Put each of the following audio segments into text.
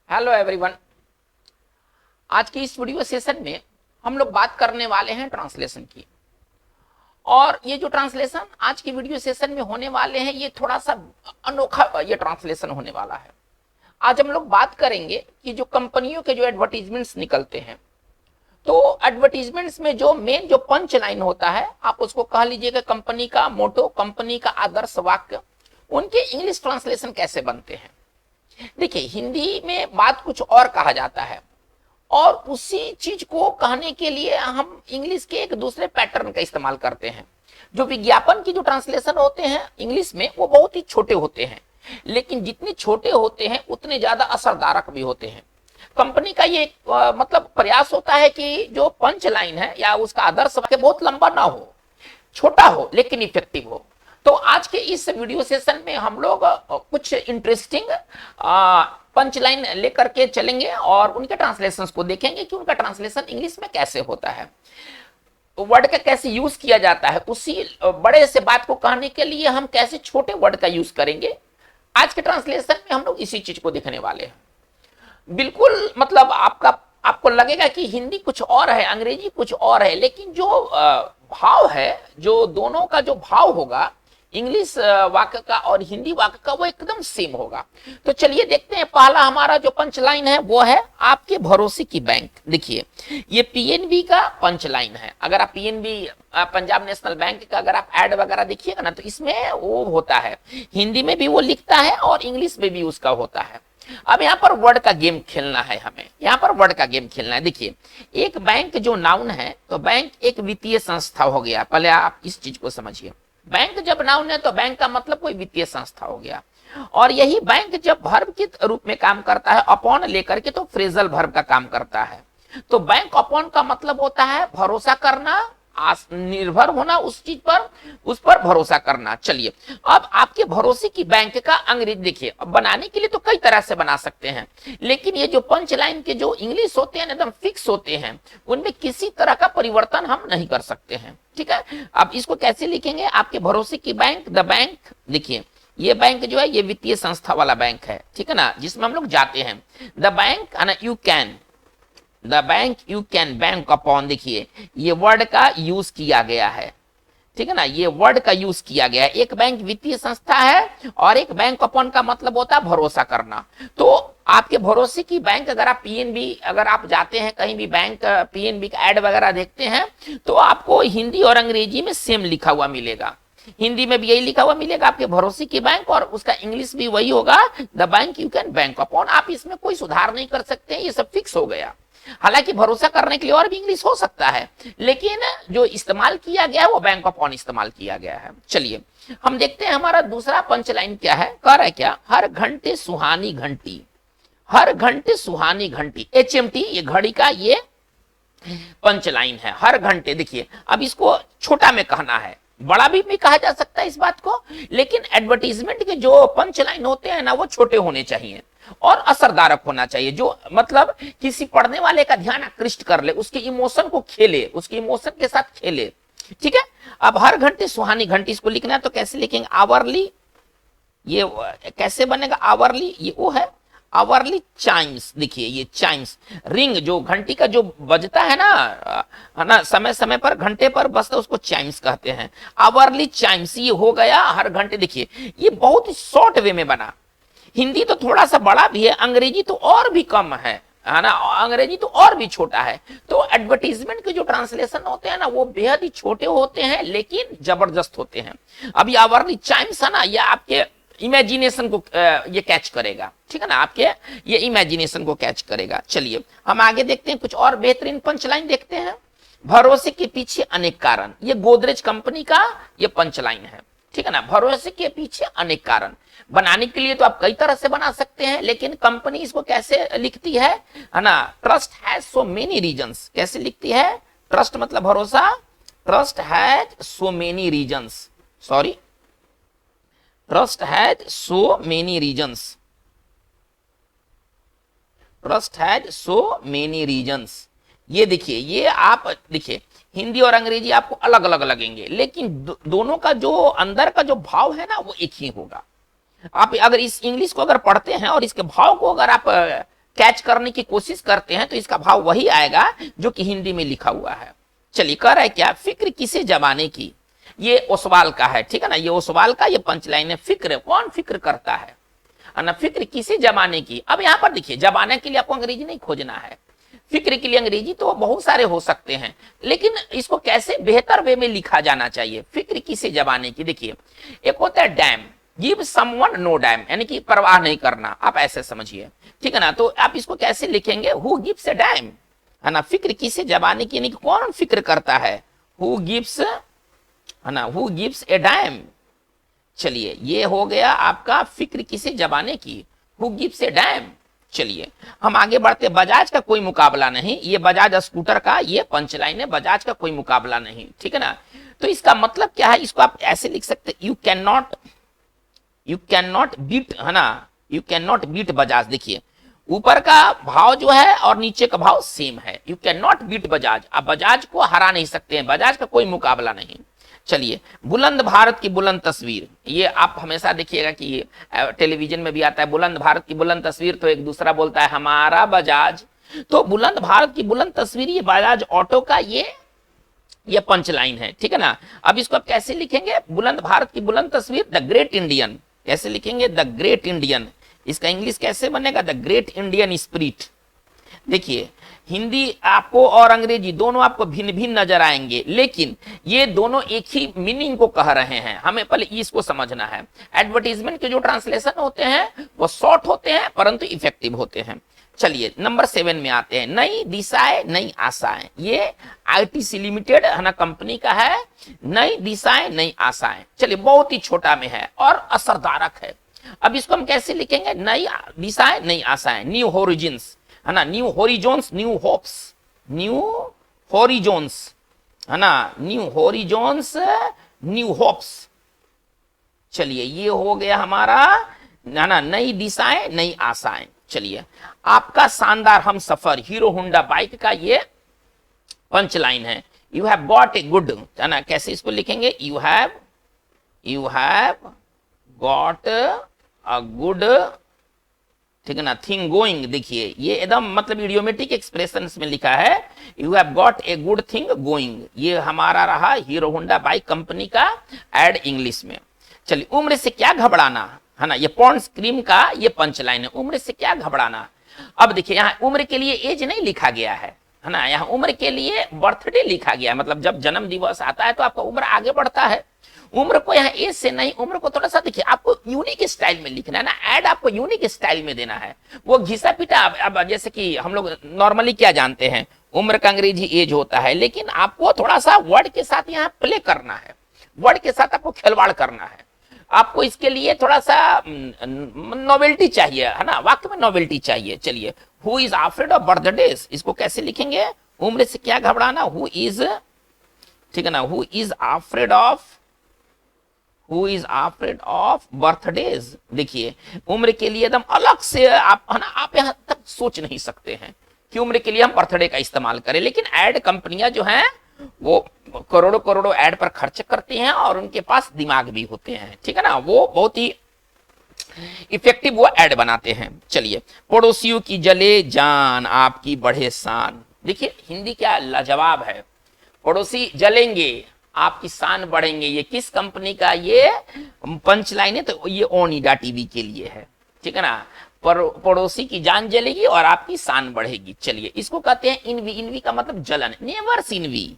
Hello everyone. आज की इस वीडियो सेशन में हम लोग बात करने वाले हैं ट्रांसलेशन की। और ये जो ट्रांसलेशन आज की वीडियो सेशन में होने वाले हैं, ये थोड़ा सा अनोखा ये ट्रांसलेशन होने वाला है। आज हम लोग बात करेंगे कि जो कंपनियों के जो एडवर्टीजमेंट्स निकलते हैं, तो एडवर्टीजमेंट्स में जो मेन जो पंच लाइन होता है, आप उसको कह लीजिएगा कंपनी का मोटो, कंपनी का आदर्श वाक्य, उनके इंग्लिश ट्रांसलेशन कैसे बनते हैं। देखिए, हिंदी में बात कुछ और कहा जाता है और उसी चीज को कहने के लिए हम इंग्लिश के एक दूसरे पैटर्न का इस्तेमाल करते हैं। जो विज्ञापन की जो ट्रांसलेशन होते हैं इंग्लिश में, वो बहुत ही छोटे होते हैं, लेकिन जितने छोटे होते हैं उतने ज्यादा असरदारक भी होते हैं। कंपनी का ये मतलब प्रयास होता है कि जो पंच लाइन है या उसका आदर्श वाक्य बहुत लंबा ना हो, छोटा हो लेकिन इफेक्टिव हो। तो आज के इस वीडियो सेशन में हम लोग कुछ इंटरेस्टिंग पंच लाइन लेकर के चलेंगे और उनके ट्रांसलेशंस को देखेंगे कि उनका ट्रांसलेशन इंग्लिश में कैसे होता है, वर्ड का कैसे यूज किया जाता है। उसी बड़े से बात को कहने के लिए हम कैसे छोटे वर्ड का यूज करेंगे, आज के ट्रांसलेशन में हम लोग इसी चीज को देखने वाले हैं। बिल्कुल, मतलब आपको लगेगा कि हिंदी कुछ और है, अंग्रेजी कुछ और है, लेकिन जो भाव है, जो दोनों का जो भाव होगा इंग्लिश वाक्य का और हिंदी वाक्य का, वो एकदम सेम होगा। तो चलिए देखते हैं। पहला हमारा जो पंच लाइन है वो है आपके भरोसे की बैंक। देखिए, ये पीएनबी का पंच लाइन है। अगर आप पीएनबी पंजाब नेशनल बैंक का अगर आप एड वगैरह देखिएगा ना, तो इसमें वो होता है, हिंदी में भी वो लिखता है और इंग्लिश में भी उसका होता है। अब यहाँ पर वर्ड का गेम खेलना है, हमें यहाँ पर वर्ड का गेम खेलना है। देखिए, एक बैंक जो नाउन है, तो बैंक एक वित्तीय संस्था हो गया। पहले आप इस चीज को समझिए, बैंक जब नाउन है तो बैंक का मतलब कोई वित्तीय संस्था हो गया। और यही बैंक जब वर्ब के रूप में काम करता है अपॉन लेकर के, तो फ्रेजल वर्ब का काम करता है। तो बैंक अपॉन का मतलब होता है भरोसा करना, निर्भर होना उस चीज पर, उस पर भरोसा करना। चलिए, अब आपके भरोसे की बैंक का अंग्रेजी देखिए। अब बनाने के लिए तो कई तरह से बना सकते हैं, लेकिन ये जो पंच लाइन के जो इंग्लिश होते हैं एकदम फिक्स होते हैं, उनमें किसी तरह का परिवर्तन हम नहीं कर सकते हैं। ठीक है, अब इसको कैसे लिखेंगे? आपके भरोसे की बैंक, द बैंक। देखिए, ये बैंक जो है ये वित्तीय संस्था वाला बैंक है, ठीक है ना, जिसमें हम लोग जाते हैं। द बैंक है ना, you can, the bank you can bank upon. देखिए, ये वर्ड का यूज किया गया है, ठीक है ना, ये वर्ड का यूज किया गया है। एक बैंक वित्तीय संस्था है और एक बैंक अपॉन का मतलब होता है भरोसा करना। तो आपके भरोसे की बैंक, अगर आप पीएनबी अगर आप जाते हैं कहीं भी, बैंक पीएनबी का एड वगैरह देखते हैं, तो आपको हिंदी और अंग्रेजी में सेम लिखा हुआ मिलेगा। हिंदी में भी यही लिखा हुआ मिलेगा, आपके भरोसे की बैंक, और उसका इंग्लिश भी वही होगा, the bank you can bank upon. आप इसमें कोई सुधार नहीं कर सकते हैं, ये सब फिक्स हो गया। हालांकि भरोसा करने के लिए और भी इंग्लिश हो सकता है, लेकिन जो इस्तेमाल किया गया है वो बैंक ऑफ ऑन इस्तेमाल किया गया है। चलिए हम देखते हैं हमारा दूसरा पंच लाइन क्या है। कह रहा है क्या? हर घंटे सुहानी घंटी, हर घंटे सुहानी घंटी। HMT ये घड़ी का ये पंच लाइन है, हर घंटे। देखिए, अब इसको छोटा में कहना है, बड़ा भी कहा जा सकता है इस बात को, लेकिन एडवर्टीजमेंट के जो पंच लाइन होते हैं ना, वो छोटे होने चाहिए और असरदारक होना चाहिए, जो मतलब किसी पढ़ने वाले का ध्यान आकृष्ट कर ले, उसके इमोशन को खेले, उसके इमोशन के साथ खेले। ठीक है, अब हर घंटे सुहानी घंटी, इसको लिखना है तो कैसे लिखेंगे? आवरली, ये कैसे बनेगा? आवरली, ये वो है आवरली चाइम्स। देखिए, ये चाइम्स, रिंग, जो घंटी का जो बजता है ना, समय समय पर घंटे पर बजता, उसको चाइम्स कहते हैं। आवरली चाइम्स, ये हो गया हर घंटे। देखिए, ये बहुत ही शॉर्ट वे में बना। हिंदी तो थोड़ा सा बड़ा भी है, अंग्रेजी तो और भी कम है ना, अंग्रेजी तो और भी छोटा है। तो एडवर्टीजमेंट के जो ट्रांसलेशन होते हैं ना, वो बेहद ही छोटे होते हैं लेकिन जबरदस्त होते हैं। अब ये आवरली चाइम्स है ना, ये आपके इमेजिनेशन को ये कैच करेगा, ठीक है ना, आपके ये इमेजिनेशन को कैच करेगा। चलिए हम आगे देखते हैं, कुछ और बेहतरीन पंचलाइन देखते हैं। भरोसे के पीछे अनेक कारण, ये गोदरेज कंपनी का ये पंचलाइन है, ठीक है ना। भरोसे के पीछे अनेक कारण, बनाने के लिए तो आप कई तरह से बना सकते हैं, लेकिन कंपनी इसको कैसे लिखती है ना? Trust has so many reasons. कैसे लिखती है? ट्रस्ट मतलब भरोसा, trust has so many reasons, sorry, trust has so many reasons, trust has so many reasons. ये देखिए, ये आप देखिए, हिंदी और अंग्रेजी आपको अलग अलग लगेंगे, लेकिन दोनों का जो अंदर का जो भाव है ना, वो एक ही होगा। आप अगर इस इंग्लिश को अगर पढ़ते हैं और इसके भाव को अगर आप कैच करने की कोशिश करते हैं तो इसका भाव वही आएगा जो कि हिंदी में लिखा हुआ है। चलिए, कह रहा है क्या, फिक्र किसे जमाने की, ये ओसवाल का है, ठीक है ना, ये ओसवाल का ये पंचलाइन है। फिक्र, कौन फिक्र करता है ना, फिक्र किसे जमाने की। अब यहां पर देखिए, जमाने के लिए आपको अंग्रेजी नहीं खोजना है, फिक्र के लिए अंग्रेजी तो बहुत सारे हो सकते हैं, लेकिन इसको कैसे बेहतर वे में लिखा जाना चाहिए। फिक्र किसे जमाने की, देखिए एक होता है damn, give someone no damn, यानी कि परवाह नहीं करना, आप ऐसे समझिए, ठीक है ना। तो आप इसको कैसे लिखेंगे, हु गिव्स अ डैम, है ना, फिक्र किसे जमाने की, यानी कि कौन फिक्र करता है, हु गिव्स, है ना, हु गिव्स ए डैम। चलिए, ये हो गया आपका फिक्र किसे जमाने की, हु गिव्स ए डैम। चलिए हम आगे बढ़ते, बजाज का कोई मुकाबला नहीं, ये बजाज स्कूटर का ये पंचलाइन है, बजाज का कोई मुकाबला नहीं, ठीक है ना। तो इसका मतलब क्या है, इसको आप ऐसे लिख सकते, यू कैन नॉट बीट, है ना, you can not beat Bajaj. देखिए ऊपर का भाव जो है और नीचे का भाव सेम है, you can not beat Bajaj, आप बजाज को हरा नहीं सकते हैं, बजाज का कोई मुकाबला नहीं। चलिए, बुलंद भारत की बुलंद तस्वीर, ये आप हमेशा देखिएगा कि ये टेलीविजन में भी आता है, बुलंद भारत की बुलंद तस्वीर, तो एक दूसरा बोलता है हमारा बजाज, तो बुलंद भारत की बुलंद तस्वीर ये बजाज ऑटो का ये पंचलाइन है, ठीक है ना। अब इसको आप कैसे लिखेंगे, बुलंद भारत की बुलंद तस्वीर, द ग्रेट इंडियन, कैसे लिखेंगे, द ग्रेट इंडियन, इसका इंग्लिश कैसे बनेगा, द ग्रेट इंडियन स्पिरिट। देखिए हिंदी आपको और अंग्रेजी दोनों आपको भिन्न भिन्न नजर आएंगे, लेकिन ये दोनों एक ही मीनिंग को कह रहे हैं, हमें पहले इसको समझना है। एडवर्टीजमेंट के जो ट्रांसलेशन होते हैं वो शॉर्ट होते हैं परंतु इफेक्टिव होते हैं। चलिए नंबर 7 में आते हैं, नई दिशाएं नई आशाएं, ये आईटीसी लिमिटेड है ना कंपनी का है, नई दिशाएं नई आशाएं। चलिए बहुत ही छोटा में है और असरदारक है। अब इसको हम कैसे लिखेंगे, नई दिशाएं नई आशाएं, न्यू होरिजिन्स, है ना, न्यू होरिजोन्स न्यू होप्स, न्यू होरिजोन्स, है ना, न्यू होरिजोन्स न्यू होप्स। चलिए ये हो गया हमारा, है ना, नई दिशाएं नई आशाएं। चलिए आपका शानदार हम सफर, हीरो होंडा बाइक का ये पंचलाइन है, you have got a good, है ना, कैसे इसको लिखेंगे, you have got a good, ठीक है ना, थिंग गोइंग। देखिए ये एकदम मतलब इडियोमेटिक एक्सप्रेशंस में लिखा है, you have got a good thing going, ये हमारा रहा हीरो होंडा बाइक कंपनी का एड इंग्लिश में। चलिए उम्र से क्या घबराना, है ना, ये पॉन्ड्स क्रीम का ये पंचलाइन है, उम्र से क्या घबराना। अब देखिए यहाँ उम्र के लिए एज नहीं लिखा गया है ना, यहाँ उम्र के लिए बर्थडे लिखा गया है, मतलब जब जन्म दिवस आता है तो आपका उम्र आगे बढ़ता है। उम्र को यहाँ एज से नहीं, उम्र को थोड़ा सा देखिए आपको यूनिक स्टाइल में लिखना है ना, ऐड आपको यूनिक स्टाइल में देना है, वो घिसा पिटा। अब जैसे कि हम लोग नॉर्मली क्या जानते हैं, उम्र का अंग्रेजी एज होता है, लेकिन आपको थोड़ा सा वर्ड के साथ यहाँ प्ले करना है, वर्ड के साथ आपको खिलवाड़ करना है, आपको इसके लिए थोड़ा सा नोवेल्टी चाहिए, है ना, वाक्य में नोवेल्टी चाहिए। चलिए, who is afraid of birthdays, इसको कैसे लिखेंगे, उम्र से क्या घबराना, हु इज, ठीक है ना, who is afraid of birthdays. देखिए उम्र के लिए एकदम अलग से आप, है ना, आप यहां तक सोच नहीं सकते हैं कि उम्र के लिए हम बर्थडे का इस्तेमाल करें, लेकिन एड कंपनियां जो हैं वो करोड़ों करोड़ों एड पर खर्च करती हैं और उनके पास दिमाग भी होते हैं, ठीक है ना, वो बहुत ही इफेक्टिव वो एड बनाते हैं। चलिए, पड़ोसियों की जले जान आपकी बढ़े शान। देखिए हिंदी क्या लाजवाब है, पड़ोसी जलेंगे आपकी शान बढ़ेंगे, ये किस कंपनी का ये पंचलाइन है, तो ये ओनिडा टीवी के लिए है, ठीक है ना, पड़ोसी की जान जलेगी और आपकी शान बढ़ेगी। चलिए इसको कहते हैं इनवी, इनवी का मतलब जलन, नेवर्स इनवी,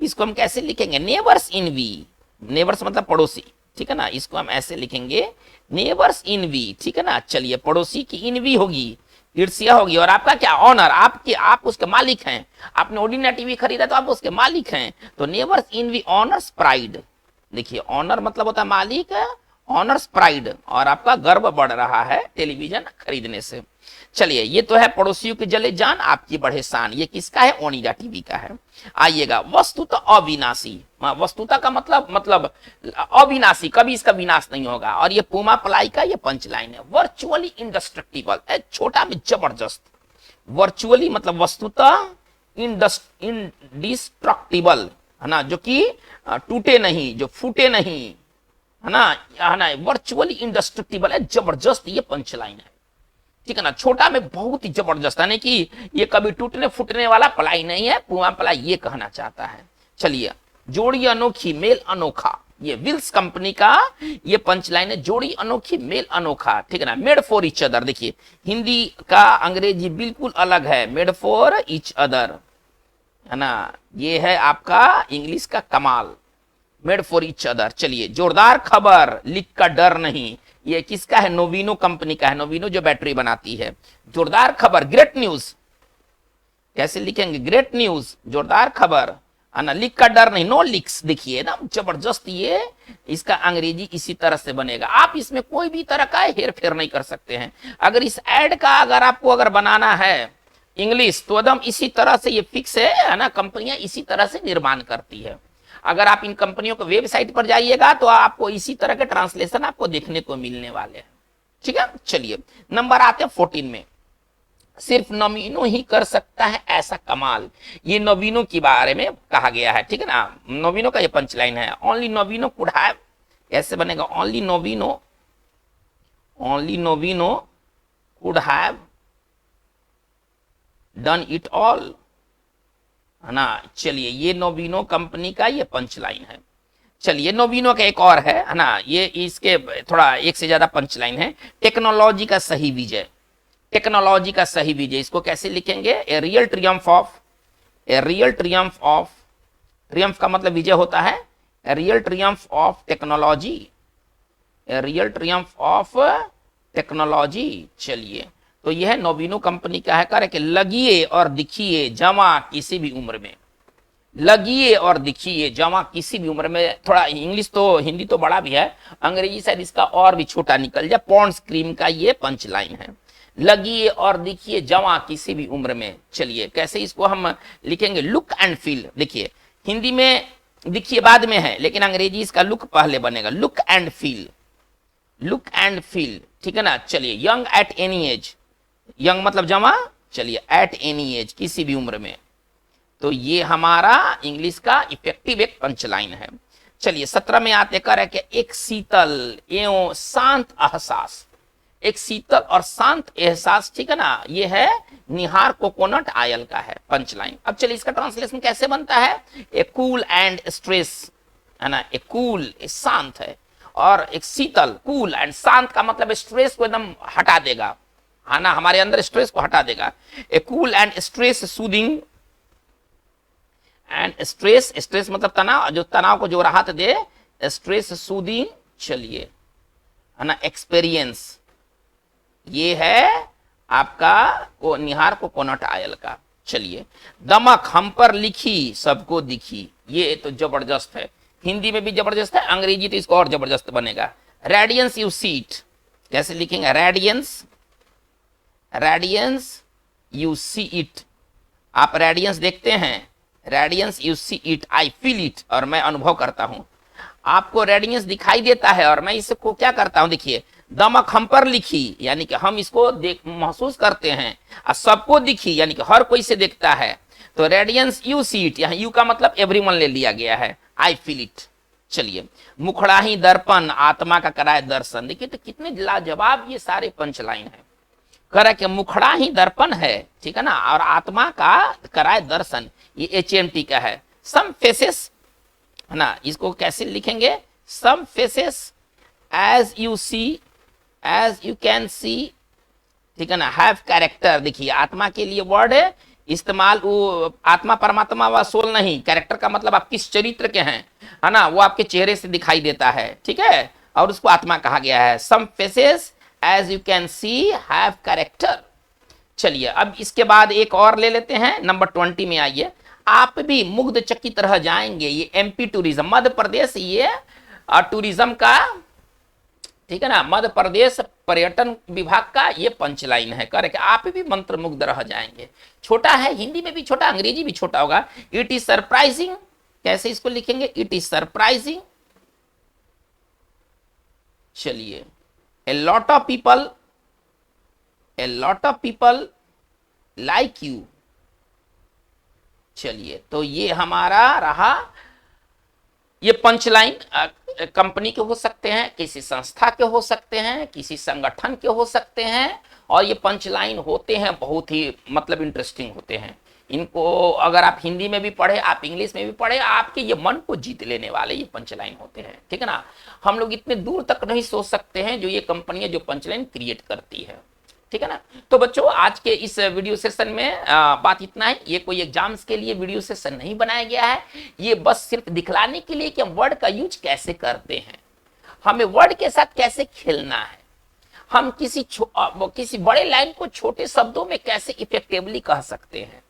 इसको हम कैसे लिखेंगे, नेवर्स इनवी, नेवर्स मतलब पड़ोसी, ठीक है ना, इसको हम ऐसे लिखेंगे नेवर्स इनवी, ठीक है ना। चलिए पड़ोसी की इनवी होगी, ईर्ष्या होगी, और आपका क्या, ऑनर, आप उसके मालिक हैं, आपने ओडिना टीवी खरीदा तो आप उसके मालिक हैं, तो नेवर्स इनवी ऑनर्स प्राइड। देखिए ऑनर मतलब होता है मालिक, ऑनर्स प्राइड, और आपका गर्व बढ़ रहा है टेलीविजन खरीदने से। चलिए ये तो है पड़ोसियों की जले जान आपकी बढ़े शान, ये किसका है, ओनिडा टीवी का है। आइएगा वस्तुतः अविनाशी, वस्तुतः का मतलब अविनाशी, कभी इसका विनाश नहीं होगा, और ये पूमा पलाई का ये पंचलाइन है, वर्चुअली इंडेस्ट्रक्टिबल, छोटा में जबरदस्त, वर्चुअली मतलब वस्तुतः इंडिस्ट्रक्टिबल, है ना, जो कि टूटे नहीं, जो फूटे नहीं, है ना, वर्चुअली इंडेस्ट्रक्टिबल है, जबरदस्त ये पंचलाइन है। ठीक है ना, छोटा में बहुत ही जबरदस्त, यानी कि ये कभी टूटने फूटने वाला पलाई नहीं है, पुआ पलाई, ये कहना चाहता है। चलिए, जोड़ी अनोखी मेल अनोखा, ये विल्स कंपनी का ये पंचलाइन है, जोड़ी अनोखी मेल अनोखा, ठीक है ना। मेड फॉर ईच अदर, देखिए हिंदी का अंग्रेजी बिल्कुल अलग है, मेड फॉर ईच अदर, है ना, ये है आपका इंग्लिश का कमाल, मेड फॉर ईच अदर। चलिए, जोरदार खबर लिख का डर नहीं, ये किसका है, नोविनो कंपनी का है, नोविनो जो बैटरी बनाती है। जोरदार खबर, ग्रेट न्यूज, कैसे लिखेंगे, ग्रेट न्यूज, जोरदार खबर, है ना, लिख का डर नहीं, नो लिक्स, देखिए ना जबरदस्त, ये इसका अंग्रेजी इसी तरह से बनेगा, आप इसमें कोई भी तरह का हेर फेर नहीं कर सकते हैं। अगर इस एड का अगर आपको अगर बनाना है इंग्लिश, तो एकदम इसी तरह से ये फिक्स है ना, कंपनियां इसी तरह से निर्माण करती है। अगर आप इन कंपनियों के वेबसाइट पर जाइएगा तो आपको इसी तरह के ट्रांसलेशन आपको देखने को मिलने वाले हैं, ठीक है। चलिए, नंबर आते हैं 14 में, सिर्फ नवीनो ही कर सकता है ऐसा कमाल, ये नवीनो के बारे में कहा गया है, ठीक है ना, नवीनो का ये पंचलाइन है। ओनली नवीनो कुड हैव, ऐसे बनेगा, ओनली नवीनो, ओनली नवीनो could have done it all, है ना। चलिए, ये नोविनो कंपनी का ये पंचलाइन है। चलिए, नोविनो का एक और है ना, ये इसके थोड़ा एक से ज्यादा पंचलाइन है। टेक्नोलॉजी का सही विजय, टेक्नोलॉजी का सही विजय, इसको कैसे लिखेंगे, a real Triumph of, a real Triumph of, Triumph का मतलब विजय होता है, a real Triumph of technology, a real Triumph of technology. चलिए, तो यह नोविनो कंपनी का है, कार्य कि लगिए और दिखिए जमा किसी भी उम्र में, लगिए और दिखिए जमा किसी भी उम्र में। थोड़ा इंग्लिश तो हिंदी तो बड़ा भी है, अंग्रेजी शायद इसका और भी छोटा निकल जाए। पॉन्ड्स क्रीम का ये पंच लाइन है, लगिए और दिखिए जमा किसी भी उम्र में। चलिए, कैसे इसको हम लिखेंगे, लुक एंड फील, देखिए हिंदी में दिखिए बाद में है, लेकिन अंग्रेजी इसका लुक पहले बनेगा, look and feel, look and feel, ठीक है ना। चलिए, young at any as, young मतलब जमा, चलिए एट एनी एज, किसी भी उम्र में, तो ये हमारा इंग्लिश का इफेक्टिव एक पंचलाइन है। चलिए, 17 में आते कर है कि एक शीतल एवं शांत एहसास, एक शीतल और शांत एहसास, ठीक है ना, ये है निहार कोकोनट आयल का है पंचलाइन। अब चलिए, इसका ट्रांसलेशन कैसे बनता है, ए कूल एंड स्ट्रेस, है ना, ए कूल शांत है, और एक शीतल, कूल एंड शांत का मतलब स्ट्रेस को एकदम हटा देगा, है ना, हमारे अंदर स्ट्रेस को हटा देगा। ए cool and stress soothing, and stress, stress मतलब तनाव, जो तनाव को जो राहत दे, स्ट्रेस सूदिंग, चलिए, है ना, एक्सपीरियंस, ये है आपका को निहार कोकोनट आयल का। चलिए, दमक हम पर लिखी सबको दिखी, ये तो जबरदस्त है, हिंदी में भी जबरदस्त है, अंग्रेजी तो इसको और जबरदस्त बनेगा। रेडियंस यू सीट, कैसे लिखेंगे, radiance, radiance you see it, आप रेडियंस देखते हैं, radiance you see it, I feel it, और मैं अनुभव करता हूं, आपको रेडियंस दिखाई देता है और मैं इसको क्या करता हूं, देखिए, दमक हम पर लिखी, यानी कि हम इसको देख महसूस करते हैं, और सबको दिखी यानी कि हर कोई से देखता है, तो रेडियंस यू सी इट, यहाँ यू का मतलब एवरीवन ले लिया गया है, आई फील इट। चलिए, मुखड़ा ही दर्पण आत्मा का कराए दर्शन, देखिए तो कितने लाजवाब ये सारे पंचलाइन है। करे कि मुखड़ा ही दर्पण है, ठीक है ना, और आत्मा का कराए दर्शन, ये HMT का है। सम फेसेस, है ना, इसको कैसे लिखेंगे, some faces as you see, as you can see, ठीक है ना, हैव कैरेक्टर, देखिए आत्मा के लिए वर्ड है इस्तेमाल, वो आत्मा परमात्मा व सोल नहीं, कैरेक्टर का मतलब आप किस चरित्र के हैं, है ना, वो आपके चेहरे से दिखाई देता है, ठीक है, और उसको आत्मा कहा गया है। Some faces as you can see have character. चलिए, अब इसके बाद एक और ले लेते हैं, नंबर 20 में आइए, आप भी मुग्ध चकित रह जाएंगे, ये MP टूरिज्म, मध्य प्रदेश, ये टूरिज्म का, ठीक है ना, मध्य प्रदेश पर्यटन विभाग का ये पंचलाइन है, करे कि आप भी मंत्र मुग्ध रह जाएंगे। छोटा है, हिंदी में भी छोटा, अंग्रेजी भी छोटा होगा। इट इज सरप्राइजिंग, कैसे इसको लिखेंगे, इट इज सरप्राइजिंग, चलिए, a lot of people like you, चलिए, तो ये हमारा रहा ये पंच लाइन कंपनी के हो सकते हैं, किसी संस्था के हो सकते हैं, किसी संगठन के हो सकते हैं, और ये पंच लाइन होते हैं बहुत ही मतलब इंटरेस्टिंग होते हैं। इनको अगर आप हिंदी में भी पढ़े, आप इंग्लिश में भी पढ़े, आपके ये मन को जीत लेने वाले ये पंचलाइन होते हैं, ठीक है ना। हम लोग इतने दूर तक नहीं सोच सकते हैं जो ये कंपनियां जो पंचलाइन क्रिएट करती है, ठीक है ना। तो बच्चों आज के इस वीडियो सेशन में बात इतना है। ये कोई एग्जाम्स के लिए वीडियो सेशन नहीं बनाया गया है, ये बस सिर्फ दिखलाने के लिए कि हम वर्ड का यूज कैसे करते हैं, हमें वर्ड के साथ कैसे खेलना है, हम किसी बड़े लाइन को छोटे शब्दों में कैसे इफेक्टिवली कह सकते हैं।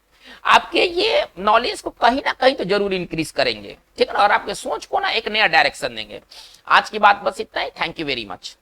आपके ये नॉलेज को कहीं ना कहीं तो जरूर इंक्रीज करेंगे, ठीक है ना, और आपके सोच को ना एक नया डायरेक्शन देंगे। आज की बात बस इतना ही। Thank you very much.